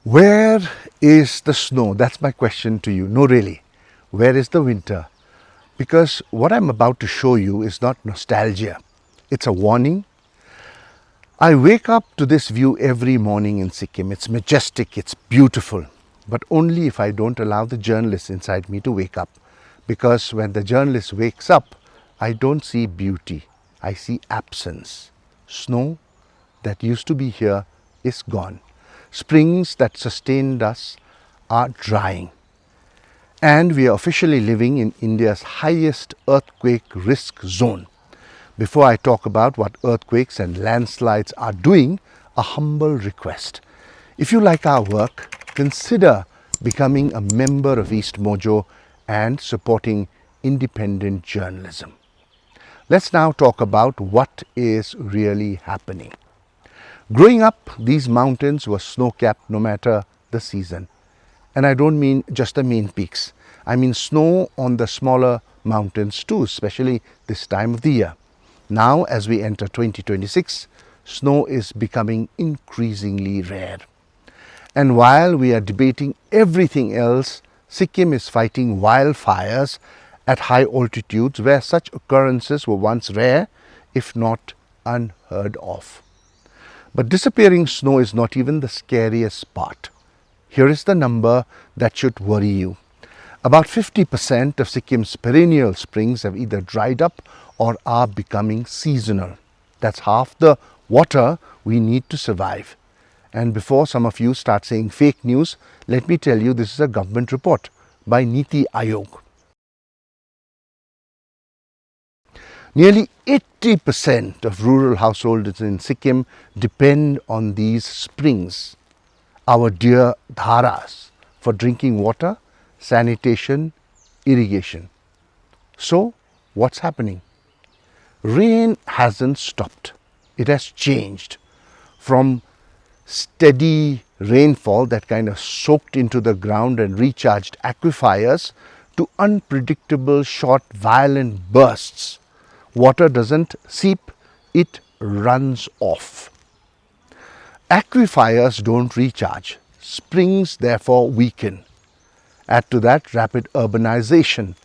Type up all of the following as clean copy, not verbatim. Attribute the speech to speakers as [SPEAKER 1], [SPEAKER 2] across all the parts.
[SPEAKER 1] Where is the snow? That's my question to you. No, really. Where is the winter? Because what I'm about to show you is not nostalgia. It's a warning. I wake up to this view every morning in Sikkim. It's majestic, it's beautiful. But only if I don't allow the journalist inside me to wake up. Because when the journalist wakes up, I don't see beauty. I see absence. Snow that used to be here is gone. Springs that sustained us are drying. And we are officially living in India's highest earthquake risk zone. Before I talk about what earthquakes and landslides are doing, a humble request. If you like our work, consider becoming a member of EastMojo and supporting independent journalism. Let's now talk about what is really happening. Growing up, these mountains were snow-capped no matter the season. And I don't mean just the main peaks. I mean snow on the smaller mountains too, especially this time of the year. Now, as we enter 2026, snow is becoming increasingly rare. And while we are debating everything else, Sikkim is fighting wildfires at high altitudes where such occurrences were once rare, if not unheard of. But disappearing snow is not even the scariest part. Here is the number that should worry you. About 50% of Sikkim's perennial springs have either dried up or are becoming seasonal. That's half the water we need to survive. And before some of you start saying fake news, let me tell you this is a government report by NITI Aayog. Nearly 80% of rural households in Sikkim depend on these springs, our dear dharas, for drinking water, sanitation, irrigation. So, what's happening? Rain hasn't stopped. It has changed from steady rainfall that kind of soaked into the ground and recharged aquifers to unpredictable, short, violent bursts. Water doesn't seep, it runs off. Aquifers don't recharge. Springs therefore weaken. Add to that rapid urbanisation.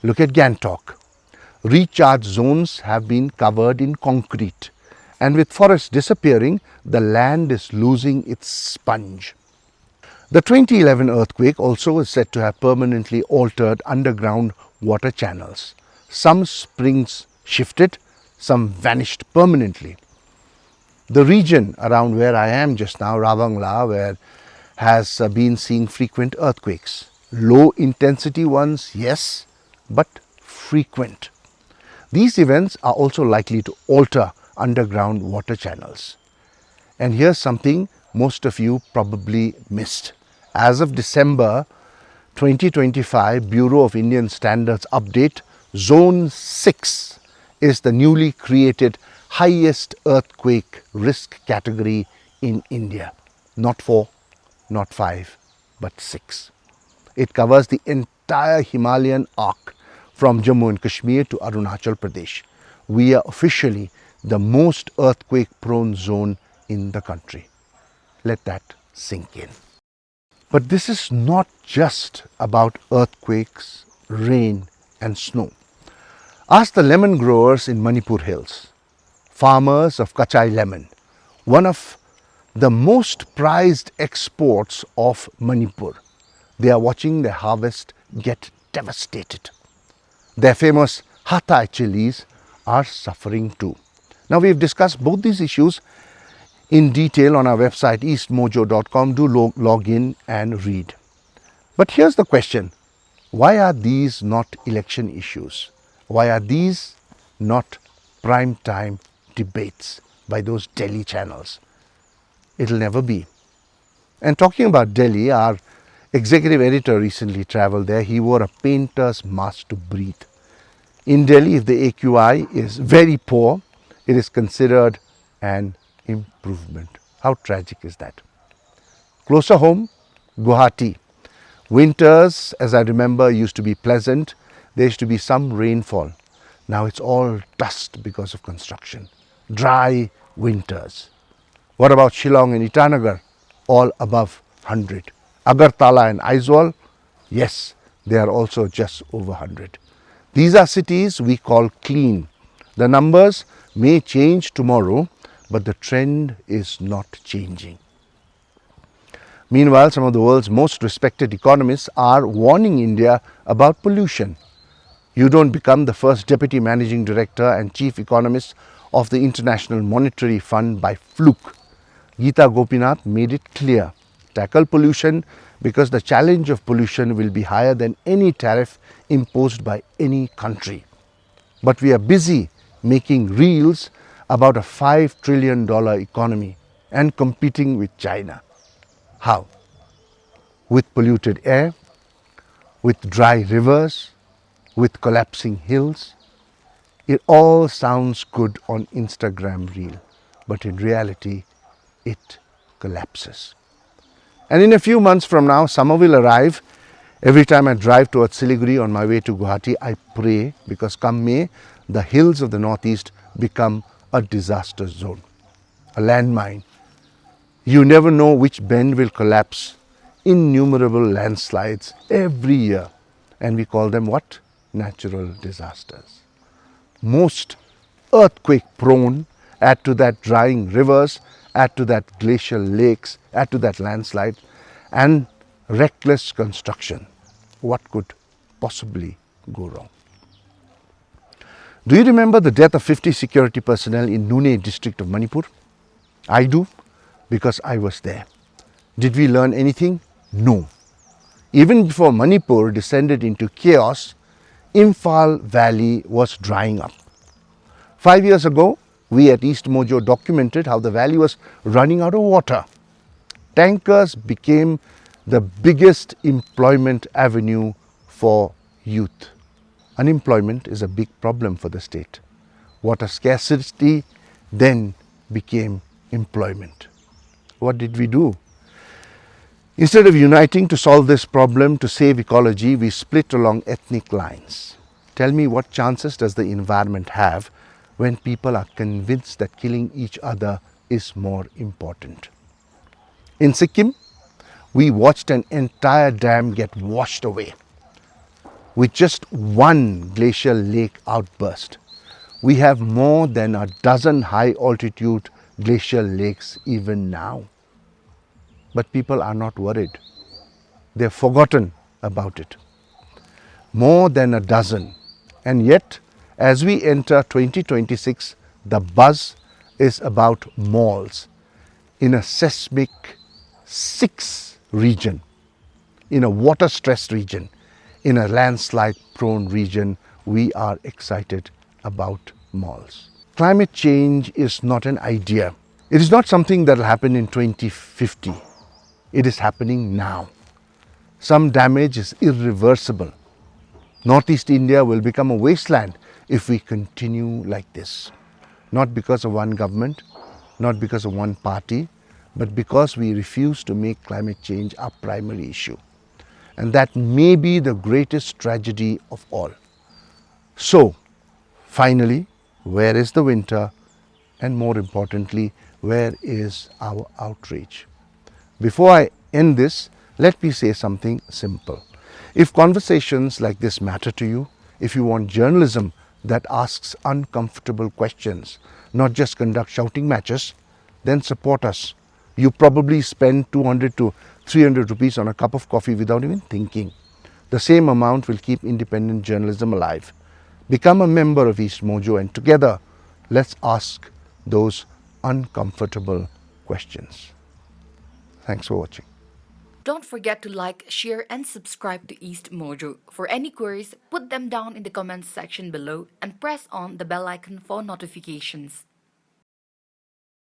[SPEAKER 1] Look at Gangtok. Recharge zones have been covered in concrete. And with forests disappearing, the land is losing its sponge. The 2011 earthquake also is said to have permanently altered underground water channels. Some springs shifted, some vanished permanently. The region around where I am just now, Ravangla, where has been seeing frequent earthquakes. Low intensity ones, yes, but frequent. These events are also likely to alter underground water channels. And here's something most of you probably missed. As of December 2025 Bureau of Indian Standards update, Zone 6 is the newly created highest earthquake risk category in India. Not 4, not 5, but 6. It covers the entire Himalayan arc from Jammu and Kashmir to Arunachal Pradesh. We are officially the most earthquake-prone zone in the country. Let that sink in. But this is not just about earthquakes, rain and snow. Ask the lemon growers in Manipur Hills, farmers of Kachai lemon, one of the most prized exports of Manipur. They are watching their harvest get devastated. Their famous Hathai chilies are suffering too. Now, we've discussed both these issues in detail on our website eastmojo.com. Do log in and read. But here's the question. Why are these not election issues? Why are these not prime time debates by those Delhi channels? It'll never be. And talking about Delhi, our executive editor recently traveled there. He wore a painter's mask to breathe. In Delhi, if the AQI is very poor, it is considered an improvement. How tragic is that? Closer home, Guwahati. Winters, as I remember, used to be pleasant. There used to be some rainfall. Now it's all dust because of construction. Dry winters. What about Shillong and Itanagar? All above 100. Agartala and Aizawl, yes, they are also just over 100. These are cities we call clean. The numbers may change tomorrow, but the trend is not changing. Meanwhile, some of the world's most respected economists are warning India about pollution. You don't become the first deputy managing director and chief economist of the International Monetary Fund by fluke. Geeta Gopinath made it clear. Tackle pollution because the challenge of pollution will be higher than any tariff imposed by any country. But we are busy making reels about a $5 trillion economy and competing with China. How? With polluted air, with dry rivers, with collapsing hills. It all sounds good on Instagram reel, but in reality, it collapses. And in a few months from now, summer will arrive. Every time I drive towards Siliguri on my way to Guwahati, I pray, because come May, the hills of the northeast become a disaster zone, a landmine. You never know which bend will collapse. Innumerable landslides every year. And we call them what? Natural disasters. Most earthquake prone, add to that drying rivers, add to that glacial lakes, add to that landslide, and reckless construction. What could possibly go wrong? Do you remember the death of 50 security personnel in Nune district of Manipur? I do, because I was there. Did we learn anything? No. Even before Manipur descended into chaos, Imphal Valley was drying up. 5 years ago, we at EastMojo documented how the valley was running out of water. Tankers became the biggest employment avenue for youth. Unemployment is a big problem for the state. Water scarcity then became employment. What did we do? Instead of uniting to solve this problem, to save ecology, we split along ethnic lines. Tell me, what chances does the environment have when people are convinced that killing each other is more important? In Sikkim, we watched an entire dam get washed away. With just one glacial lake outburst, we have more than a dozen high altitude glacial lakes even now. But people are not worried. They've forgotten about it. More than a dozen. And yet, as we enter 2026, the buzz is about malls in a seismic 6 region, in a water stressed region, in a landslide prone region. We are excited about malls. Climate change is not an idea. It is not something that will happen in 2050. It is happening now. Some damage is irreversible. Northeast India will become a wasteland if we continue like this. Not because of one government, not because of one party, but because we refuse to make climate change our primary issue. And that may be the greatest tragedy of all. So, finally, where is the winter? And more importantly, where is our outrage? Before I end this, let me say something simple. If conversations like this matter to you, if you want journalism that asks uncomfortable questions, not just conduct shouting matches, then support us. You probably spend 200 to 300 rupees on a cup of coffee without even thinking. The same amount will keep independent journalism alive. Become a member of EastMojo, and together, let's ask those uncomfortable questions. Thanks for watching.
[SPEAKER 2] Don't forget to like, share, and subscribe to EastMojo. For any queries, put them down in the comments section below and press on the bell icon for notifications.